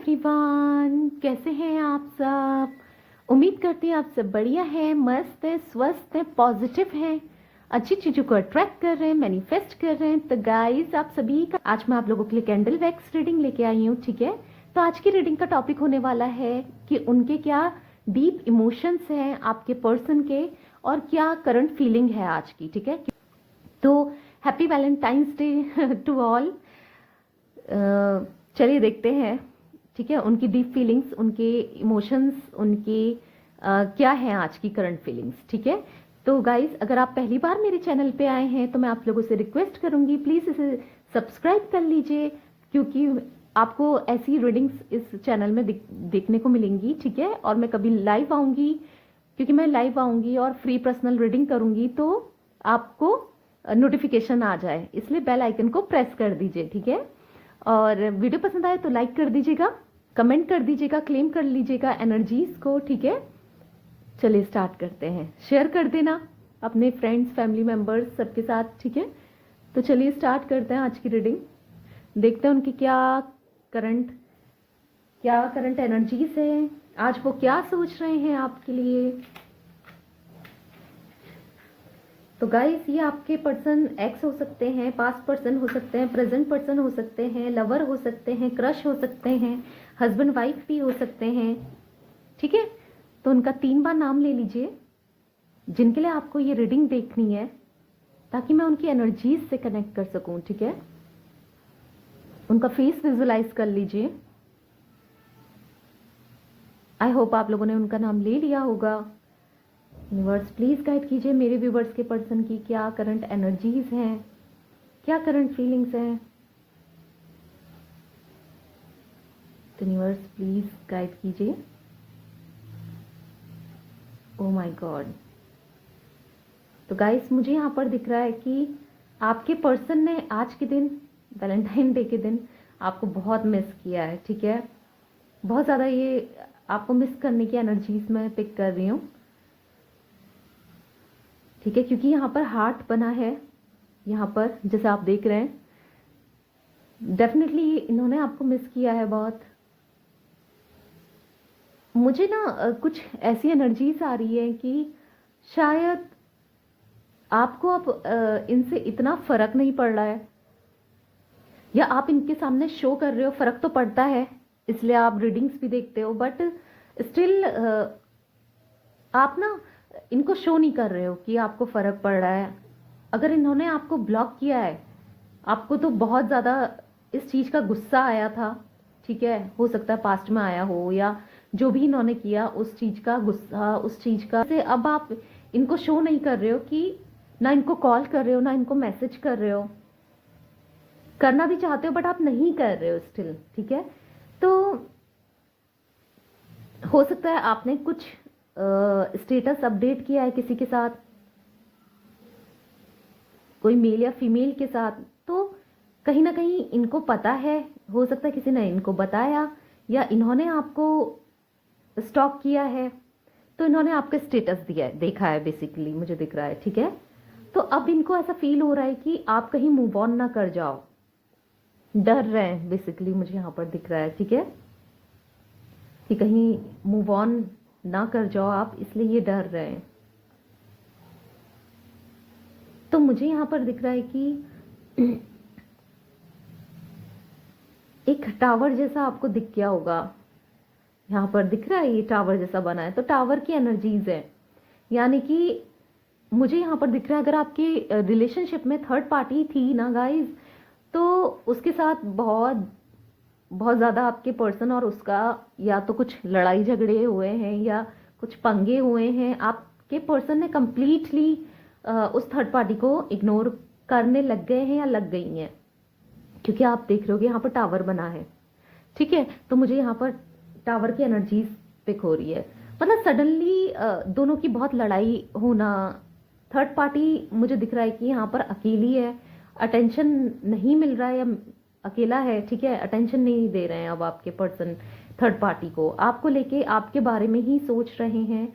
Everyone, कैसे हैं आप सब। उम्मीद करती हैं आप सब बढ़िया है, मस्त है, स्वस्थ है, पॉजिटिव हैं, अच्छी चीज़ों को अट्रैक्ट कर रहे हैं, मैनिफेस्ट कर रहे हैं। तो गाइस, आप सभी का आज मैं आप लोगों के लिए कैंडल वैक्स रीडिंग लेके आई हूँ। ठीक है, तो आज की रीडिंग का टॉपिक होने वाला है कि उनके क्या डीप इमोशंस हैं आपके पर्सन के, और क्या करंट फीलिंग है आज की। ठीक है, तो happy valentine's day to all. चलिए देखते हैं, ठीक है, उनकी डीप फीलिंग्स, उनके इमोशंस, उनकी क्या है आज की करंट फीलिंग्स। ठीक है, तो गाइस, अगर आप पहली बार मेरे चैनल पे आए हैं तो मैं आप लोगों से रिक्वेस्ट करूंगी, प्लीज़ इसे सब्सक्राइब कर लीजिए, क्योंकि आपको ऐसी रीडिंग्स इस चैनल में देखने को मिलेंगी। ठीक है, और मैं कभी लाइव आऊँगी, क्योंकि मैं लाइव आऊँगी और फ्री पर्सनल रीडिंग करूँगी, तो आपको नोटिफिकेशन आ जाए, इसलिए बेल आइकन को प्रेस कर दीजिए। ठीक है, और वीडियो पसंद आए तो लाइक कर दीजिएगा, कमेंट कर दीजिएगा, क्लेम कर लीजिएगा एनर्जीज को। ठीक है, चलिए स्टार्ट करते हैं। शेयर कर देना अपने फ्रेंड्स, फैमिली मेंबर्स सबके साथ। ठीक है, तो चलिए स्टार्ट करते हैं आज की रीडिंग। देखते हैं उनकी क्या करंट एनर्जीज है, आज वो क्या सोच रहे हैं आपके लिए। तो गाइस, ये आपके पर्सन एक्स हो सकते हैं, पास्ट पर्सन हो सकते हैं, प्रेजेंट पर्सन हो सकते हैं, लवर हो सकते हैं, क्रश हो सकते हैं, हस्बैंड वाइफ भी हो सकते हैं। ठीक है, तो उनका 3 बार नाम ले लीजिए जिनके लिए आपको ये रीडिंग देखनी है, ताकि मैं उनकी एनर्जीज से कनेक्ट कर सकूं। ठीक है, उनका फेस विजुलाइज कर लीजिए। आई होप आप लोगों ने उनका नाम ले लिया होगा। यूनिवर्स प्लीज गाइड कीजिए मेरे व्यूवर्स के पर्सन की क्या करंट एनर्जीज हैं, क्या करंट फीलिंग्स हैं। तो यूनिवर्स प्लीज गाइड कीजिए। ओ माय गॉड, तो गाइस, मुझे यहाँ पर दिख रहा है कि आपके पर्सन ने आज के दिन, वैलेंटाइन डे के दिन, आपको बहुत मिस किया है। ठीक है, बहुत ज़्यादा ये आपको मिस करने की एनर्जीज मैं पिक कर रही हूँ। ठीक है, क्योंकि यहाँ पर हार्ट बना है, यहाँ पर जैसे आप देख रहे हैं, डेफिनेटली इन्होंने आपको मिस किया है बहुत। मुझे ना कुछ ऐसी एनर्जीज आ रही है कि शायद आपको अब इनसे इतना फर्क नहीं पड़ रहा है, या आप इनके सामने शो कर रहे हो, फर्क तो पड़ता है, इसलिए आप रीडिंग्स भी देखते हो, बट स्टिल आप ना इनको शो नहीं कर रहे हो कि आपको फर्क पड़ रहा है। अगर इन्होंने आपको ब्लॉक किया है, आपको तो बहुत ज़्यादा इस चीज़ का गुस्सा आया था। ठीक है, हो सकता है पास्ट में आया हो, या जो भी इन्होंने किया उस चीज़ का गुस्सा, उस चीज़ का से अब आप इनको शो नहीं कर रहे हो, कि ना इनको कॉल कर रहे हो, ना इनको मैसेज कर रहे हो। करना भी चाहते हो बट आप नहीं कर रहे हो स्टिल। ठीक है, तो हो सकता है आपने कुछ स्टेटस अपडेट किया है किसी के साथ, कोई मेल या फीमेल के साथ, तो कहीं ना कहीं इनको पता है। हो सकता है किसी ने इनको बताया, या इन्होंने आपको स्टॉक किया है, तो इन्होंने आपका स्टेटस दिया है, देखा है, बेसिकली मुझे दिख रहा है। ठीक है, तो अब इनको ऐसा फील हो रहा है कि आप कहीं मूव ऑन ना कर जाओ, डर रहे हैं बेसिकली, मुझे यहाँ पर दिख रहा है। ठीक है, कि कहीं मूव ऑन ना कर जाओ आप, इसलिए ये डर रहे हैं। तो मुझे यहाँ पर दिख रहा है कि एक टावर जैसा आपको दिख गया होगा, यहाँ पर दिख रहा है ये टावर जैसा बना है, तो टावर की एनर्जीज है। यानी कि मुझे यहाँ पर दिख रहा है, अगर आपके रिलेशनशिप में थर्ड पार्टी थी ना गाइज, तो उसके साथ बहुत बहुत ज़्यादा आपके पर्सन और उसका या तो कुछ लड़ाई झगड़े हुए हैं, या कुछ पंगे हुए हैं। आपके पर्सन ने कंप्लीटली उस थर्ड पार्टी को इग्नोर करने लग गए हैं या लग गई हैं, क्योंकि आप देख रहे हो यहाँ पर टावर बना है। ठीक है, तो मुझे यहाँ पर टावर की एनर्जीज पिक हो रही है, मतलब सडनली दोनों की बहुत लड़ाई होना। थर्ड पार्टी मुझे दिख रहा है कि यहाँ पर अकेली है, अटेंशन नहीं मिल रहा है, या अकेला है। ठीक है, अटेंशन नहीं दे रहे हैं अब आपके पर्सन थर्ड पार्टी को, आपको लेके, आपके बारे में ही सोच रहे हैं,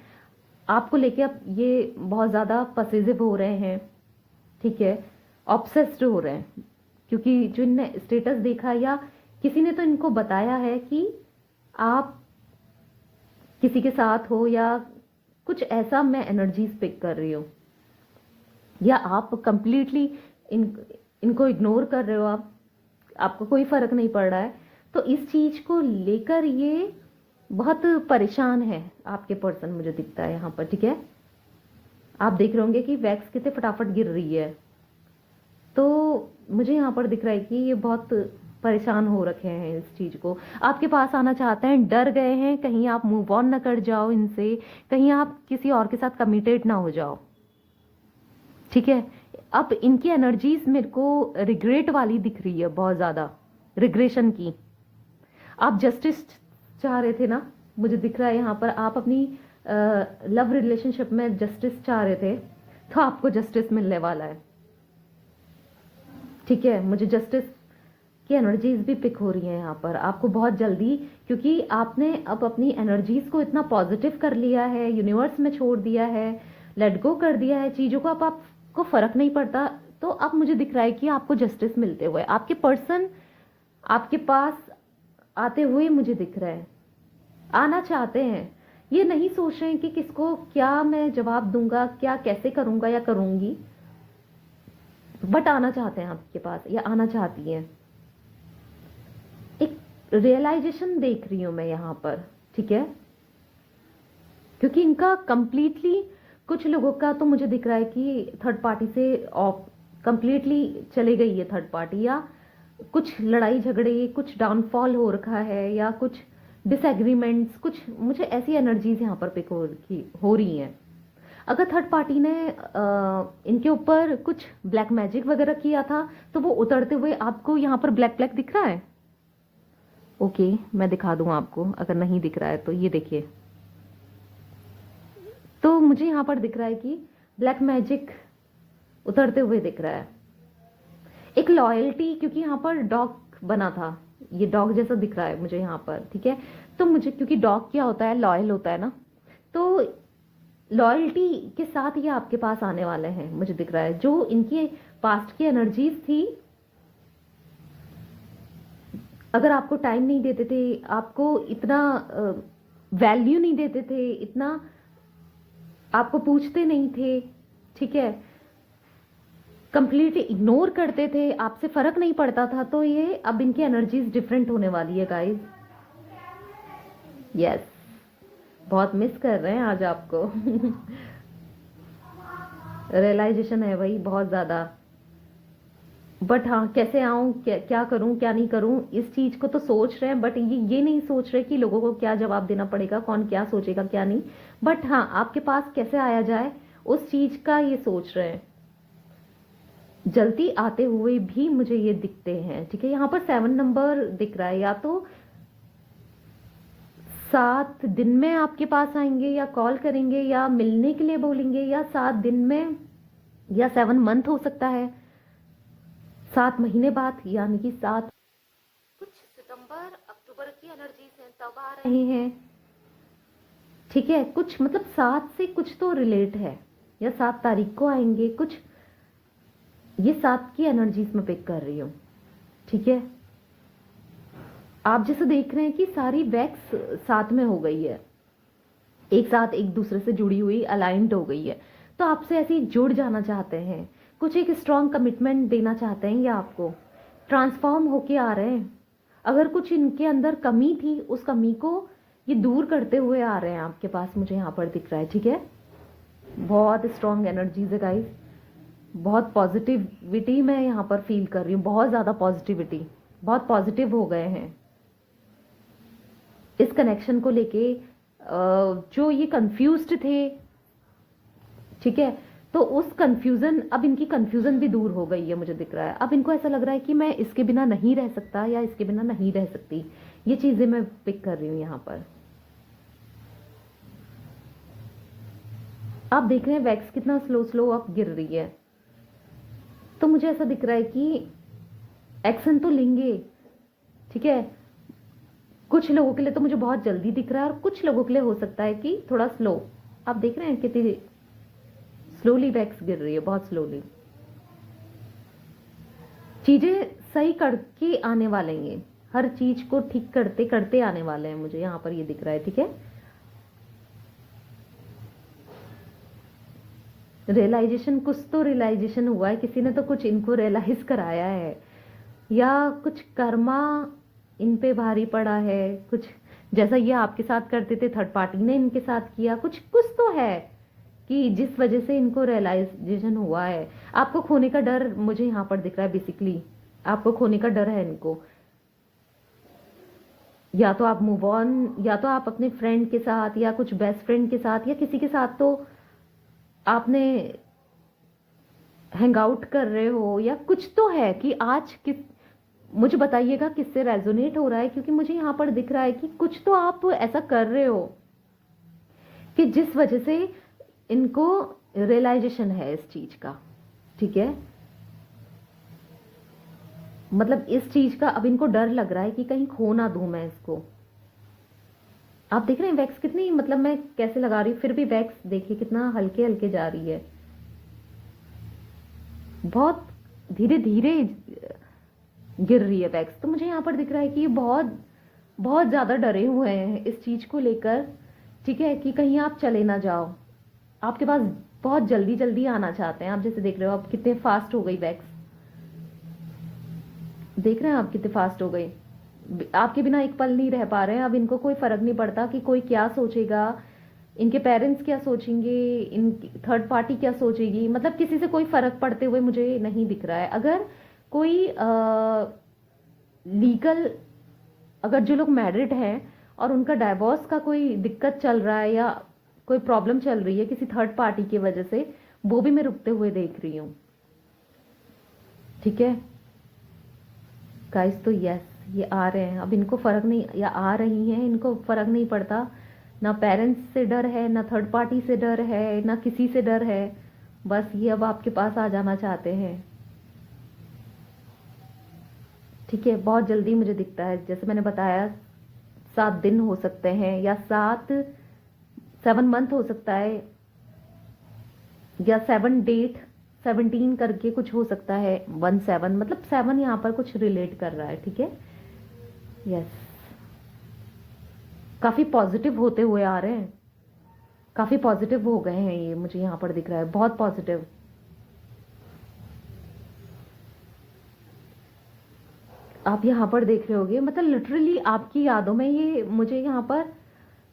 आपको लेके अब ये बहुत ज़्यादा पसेसिव हो रहे हैं। ठीक है, ऑब्सेस्ड हो रहे हैं, क्योंकि जो इनने स्टेटस देखा, या किसी ने तो इनको बताया है कि आप किसी के साथ हो या कुछ ऐसा मैं एनर्जीज पिक कर रही हूँ, या आप कंप्लीटली इनको इग्नोर कर रहे हो, आपको कोई फर्क नहीं पड़ रहा है, तो इस चीज को लेकर ये बहुत परेशान है आपके पर्सन, मुझे दिखता है यहाँ पर। ठीक है, आप देख रहे होंगे कि वैक्स कितने फटाफट गिर रही है, तो मुझे यहाँ पर दिख रहा है कि ये बहुत परेशान हो रखे हैं इस चीज को, आपके पास आना चाहते हैं, डर गए हैं कहीं आप मूव ऑन ना कर जाओ इनसे, कहीं आप किसी और के साथ कमिटेड ना हो जाओ। ठीक है, अब इनकी एनर्जीज मेरे को रिग्रेट वाली दिख रही है, बहुत ज्यादा रिग्रेशन की। आप जस्टिस चाह रहे थे ना, मुझे दिख रहा है यहाँ पर आप अपनी लव रिलेशनशिप में जस्टिस चाह रहे थे, तो आपको जस्टिस मिलने वाला है। ठीक है, मुझे जस्टिस की एनर्जीज भी पिक हो रही हैं यहाँ पर आपको बहुत जल्दी, क्योंकि आपने अब अपनी एनर्जीज को इतना पॉजिटिव कर लिया है, यूनिवर्स में छोड़ दिया है, लेट गो कर दिया है चीजों को, अब आपको फर्क नहीं पड़ता। तो अब मुझे दिख रहा है कि आपको जस्टिस मिलते हुए आपके पर्सन आपके पास आते हुए मुझे दिख रहा है, आना चाहते हैं। ये नहीं सोच रहे हैं कि किसको क्या मैं जवाब दूंगा, क्या कैसे करूंगा या करूंगी, बट आना चाहते हैं आपके पास या आना चाहती हैं। एक रियलाइजेशन देख रही हूं मैं यहाँ पर। ठीक है, क्योंकि इनका कंप्लीटली, कुछ लोगों का तो मुझे दिख रहा है कि थर्ड पार्टी से ऑफ कंप्लीटली चले गई है थर्ड पार्टी, या कुछ लड़ाई झगड़े, कुछ डाउनफॉल हो रखा है, या कुछ डिसएग्रीमेंट्स, कुछ मुझे ऐसी एनर्जीज यहाँ पर पिक हो रही हैं। अगर थर्ड पार्टी ने इनके ऊपर कुछ ब्लैक मैजिक वगैरह किया था, तो वो उतरते हुए आपको यहाँ पर ब्लैक ब्लैक दिख रहा है। ओके, मैं दिखा दूँ आपको, अगर नहीं दिख रहा है तो ये देखिए। तो मुझे यहाँ पर दिख रहा है कि ब्लैक मैजिक उतरते हुए दिख रहा है। एक लॉयल्टी, क्योंकि यहाँ पर डॉग बना था, ये डॉग जैसा दिख रहा है मुझे यहाँ पर। ठीक है, तो मुझे, क्योंकि डॉग क्या होता है, लॉयल होता है ना, तो लॉयल्टी के साथ ये आपके पास आने वाले हैं मुझे दिख रहा है। जो इनकी पास्ट की एनर्जीज थी, अगर आपको टाइम नहीं देते थे, आपको इतना वैल्यू नहीं देते थे, इतना आपको पूछते नहीं थे, ठीक है, कंप्लीटली इग्नोर करते थे, आपसे फर्क नहीं पड़ता था, तो ये अब इनकी एनर्जीज डिफरेंट होने वाली है गाइस। यस, बहुत मिस कर रहे हैं आज आपको। रियलाइजेशन है भाई बहुत ज्यादा, बट हाँ, कैसे आऊं, क्या करूं, क्या नहीं करूं, इस चीज को तो सोच रहे हैं, बट ये नहीं सोच रहे कि लोगों को क्या जवाब देना पड़ेगा, कौन क्या सोचेगा क्या नहीं, बट हाँ, आपके पास कैसे आया जाए उस चीज का ये सोच रहे हैं। जल्दी आते हुए भी मुझे ये दिखते हैं। ठीक है, यहाँ पर 7 नंबर दिख रहा है, या तो 7 दिन में आपके पास आएंगे, या कॉल करेंगे, या मिलने के लिए बोलेंगे, या 7 दिन में, या 7 मंथ हो सकता है, 7 महीने बाद, यानी कि 7 कुछ सितंबर अक्टूबर की एनर्जी से तब आ रहे हैं। ठीक है, कुछ मतलब 7 से कुछ तो रिलेट है, या 7 तारीख को आएंगे कुछ, ये 7 की एनर्जीज में पिक कर रही हूं। ठीक है, आप जैसे देख रहे हैं कि सारी वैक्स साथ में हो गई है, एक साथ एक दूसरे से जुड़ी हुई, अलाइंड हो गई है, तो आपसे ऐसे ही जुड़ जाना चाहते हैं, कुछ एक स्ट्रॉन्ग कमिटमेंट देना चाहते हैं, या आपको ट्रांसफॉर्म होके आ रहे हैं। अगर कुछ इनके अंदर कमी थी, उस कमी को ये दूर करते हुए आ रहे हैं आपके पास, मुझे यहाँ पर दिख रहा है। ठीक है, बहुत स्ट्रॉन्ग एनर्जीज है गाइस, बहुत पॉजिटिविटी मैं यहाँ पर फील कर रही हूँ, बहुत ज्यादा पॉजिटिविटी, बहुत पॉजिटिव हो गए हैं इस कनेक्शन को लेके। जो ये कंफ्यूज्ड थे, ठीक है, तो उस कंफ्यूजन, अब इनकी कंफ्यूजन भी दूर हो गई है मुझे दिख रहा है। अब इनको ऐसा लग रहा है कि मैं इसके बिना नहीं रह सकता, या इसके बिना नहीं रह सकती, ये चीजें मैं पिक कर रही हूँ यहाँ पर। आप देख रहे हैं वैक्स कितना स्लो स्लो अब गिर रही है, तो मुझे ऐसा दिख रहा है कि एक्शन तो लेंगे। ठीक है, कुछ लोगों के लिए तो मुझे बहुत जल्दी दिख रहा है, और कुछ लोगों के लिए हो सकता है कि थोड़ा स्लो। आप देख रहे हैं कितनी स्लोली वैक्स गिर रही है, बहुत स्लोली। चीजें सही करके आने वाले हैं, हर चीज को ठीक करते करते आने वाले हैं, मुझे यहाँ पर ये दिख रहा है। ठीक है, रियलाइजेशन, कुछ तो रियलाइजेशन हुआ है, किसी ने तो कुछ इनको रियलाइज कराया है, या कुछ कर्मा इन पे भारी पड़ा है, कुछ जैसा ये आपके साथ करते थे थर्ड पार्टी ने इनके साथ किया, कुछ कुछ तो है कि जिस वजह से इनको रियलाइजेशन हुआ है। आपको खोने का डर मुझे यहाँ पर दिख रहा है, बेसिकली आपको खोने का डर है इनको। या तो आप मूव ऑन, या तो आप अपने फ्रेंड के साथ या कुछ बेस्ट फ्रेंड के साथ या किसी के साथ तो आपने हैंग आउट कर रहे हो, या कुछ तो है कि आज किस, मुझे बताइएगा किससे रेजोनेट हो रहा है, क्योंकि मुझे यहाँ पर दिख रहा है कि कुछ तो आप ऐसा कर रहे हो कि जिस वजह से इनको रियलाइजेशन है इस चीज का। ठीक है, मतलब इस चीज का अब इनको डर लग रहा है कि कहीं खो ना दूं मैं इसको। आप देख रहे हैं वैक्स कितनी, मतलब मैं कैसे लगा रही हूँ, फिर भी वैक्स देखिए कितना हल्के हल्के जा रही है, बहुत धीरे धीरे गिर रही है वैक्स। तो मुझे यहाँ पर दिख रहा है कि ये बहुत बहुत ज्यादा डरे हुए हैं इस चीज को लेकर। ठीक है, कि कहीं आप चले ना जाओ, आपके पास बहुत जल्दी जल्दी आना चाहते हैं। आप जैसे देख रहे हो आप कितने फास्ट हो गई वैक्स, देख रहे हैं आप कितने फास्ट हो गई, आपके बिना एक पल नहीं रह पा रहे हैं। अब इनको कोई फर्क नहीं पड़ता कि कोई क्या सोचेगा, इनके पेरेंट्स क्या सोचेंगे, इन थर्ड पार्टी क्या सोचेगी, मतलब किसी से कोई फर्क पड़ते हुए मुझे नहीं दिख रहा है। अगर कोई लीगल, अगर जो लोग मैरिड हैं और उनका डाइवोर्स का कोई दिक्कत चल रहा है या कोई प्रॉब्लम चल रही है किसी थर्ड पार्टी की वजह से, वो भी मैं रुकते हुए देख रही हूँ। ठीक है गाइस, तो यस ये आ रहे हैं, अब इनको फर्क नहीं, या आ रही हैं, इनको फर्क नहीं पड़ता, ना पेरेंट्स से डर है, ना थर्ड पार्टी से डर है, ना किसी से डर है, बस ये अब आपके पास आ जाना चाहते हैं। ठीक है, बहुत जल्दी मुझे दिखता है, जैसे मैंने बताया 7 दिन हो सकते हैं, या 7 मंथ हो सकता है, या 7 डेट 17 करके कुछ हो सकता है, 17 मतलब 7 यहाँ पर कुछ रिलेट कर रहा है। ठीक है, यस, काफी पॉजिटिव होते हुए आ रहे हैं, काफी पॉजिटिव हो गए हैं ये, मुझे यहाँ पर दिख रहा है बहुत पॉजिटिव। आप यहाँ पर देख रहे होगे, मतलब लिटरली आपकी यादों में ये, मुझे यहाँ पर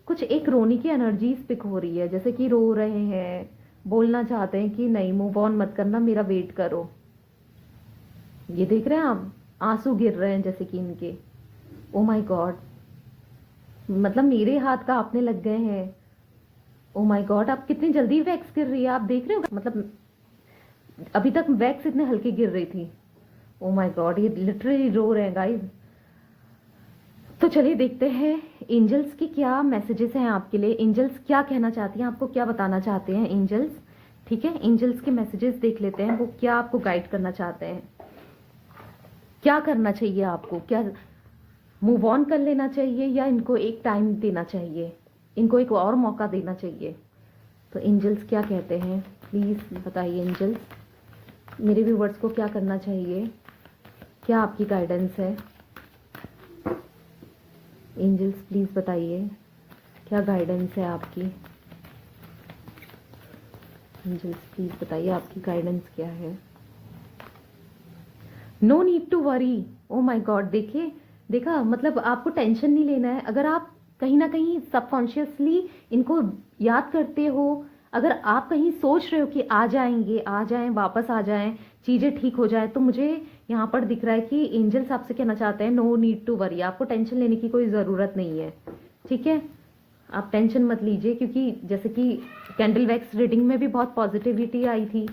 कुछ एक रोने की एनर्जीज पिक हो रही है, जैसे कि रो रहे हैं, बोलना चाहते हैं कि नहीं मूव ऑन मत करना, मेरा वेट करो। ये देख रहे हैं आप, आंसू गिर रहे हैं जैसे कि इनके, ओ माय गॉड, मतलब मेरे हाथ का आपने लग गए हैं। ओ माय गॉड, आप कितनी जल्दी वैक्स गिर रही है, आप देख रहे हो, मतलब अभी तक वैक्स इतने हल्के गिर रही थी। ओ माय गॉड, ये लिटरली रो रहे हैं गाइस। तो चलिए देखते हैं एंजल्स की क्या मैसेजेस हैं आपके लिए, एंजल्स क्या कहना चाहती हैं, आपको क्या बताना चाहते हैं एंजल्स। ठीक है, एंजल्स के मैसेजेस देख लेते हैं, वो क्या आपको गाइड करना चाहते हैं, क्या करना चाहिए आपको, क्या मूव ऑन कर लेना चाहिए या इनको एक टाइम देना चाहिए, इनको एक और मौका देना चाहिए। तो एंजल्स क्या कहते हैं प्लीज बताइए एंजल्स, मेरे व्यूवर्स को क्या करना चाहिए, क्या आपकी गाइडेंस है एंजल्स, प्लीज बताइए क्या गाइडेंस है आपकी। एंजल्स प्लीज बताइए आपकी गाइडेंस क्या है। No need to worry, oh my god, देखिए देखा, मतलब आपको टेंशन नहीं लेना है। अगर आप कहीं ना कहीं सबकॉन्शियसली इनको याद करते हो, अगर आप कहीं सोच रहे हो कि आ जाएंगे, आ जाएं, वापस आ जाएं, चीज़ें ठीक हो जाए, तो मुझे यहाँ पर दिख रहा है कि एंजल्स आपसे कहना चाहते हैं नो नीड टू वरी, आपको टेंशन लेने की कोई ज़रूरत नहीं है। ठीक है, आप टेंशन मत लीजिए, क्योंकि जैसे कि कैंडल वैक्स रीडिंग में भी बहुत पॉजिटिविटी आई थी,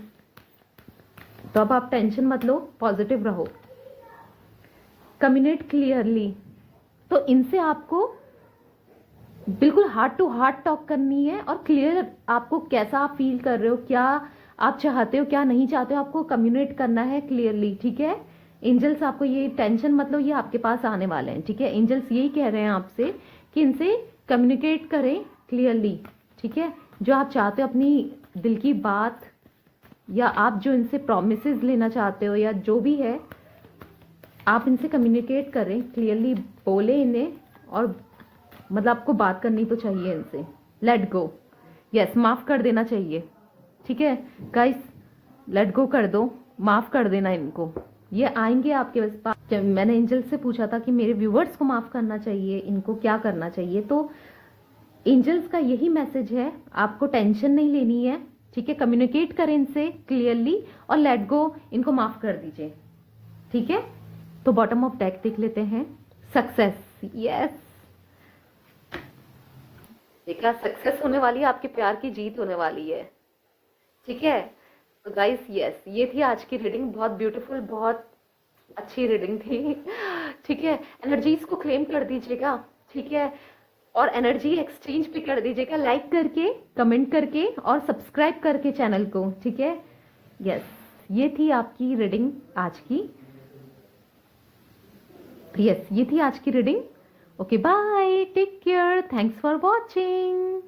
तो अब आप टेंशन मत लो, पॉजिटिव रहो, कम्युनिकेट क्लियरली। तो इनसे आपको बिल्कुल हार्ट टू हार्ट टॉक करनी है, और क्लियर आपको कैसा आप फील कर रहे हो, क्या आप चाहते हो क्या नहीं चाहते हो, आपको कम्युनिकेट करना है क्लियरली। ठीक है, एंजल्स आपको ये टेंशन मतलब ये आपके पास आने वाले हैं। ठीक है, एंजल्स यही कह रहे हैं आपसे कि इनसे कम्युनिकेट करें क्लियरली। ठीक है, जो आप चाहते हो अपनी दिल की बात, या आप जो इनसे प्रोमिसेस लेना चाहते हो, या जो भी है आप इनसे कम्युनिकेट करें, क्लियरली बोले इन्हें, और मतलब आपको बात करनी तो चाहिए इनसे। लेट गो, यस, माफ़ कर देना चाहिए। ठीक है गाइस, लेट गो कर दो, माफ़ कर देना इनको। ये आएंगे आपके पास। जब मैंने एंजल से पूछा था कि मेरे व्यूवर्स को माफ़ करना चाहिए, इनको क्या करना चाहिए, तो एंजल्स का यही मैसेज है, आपको टेंशन नहीं लेनी है। ठीक है, कम्युनिकेट करें इनसे क्लियरली और लेट गो, इनको माफ़ कर दीजिए। ठीक है, तो बॉटम ऑफ डेक देख लेते हैं। सक्सेस, यस, देखा, सक्सेस होने वाली है, आपके प्यार की जीत होने वाली है। ठीक है, तो गाइस यस, ये थी आज की रीडिंग। बहुत ब्यूटीफुल, बहुत अच्छी रीडिंग थी। ठीक है, एनर्जीज को क्लेम कर दीजिएगा। ठीक है, और एनर्जी एक्सचेंज भी कर दीजिएगा, लाइक करके, कमेंट करके और सब्सक्राइब करके चैनल को। ठीक है, यस, ये थी आपकी रीडिंग आज की। यस, ये थी आज की reading. Okay, bye, take care, thanks for watching.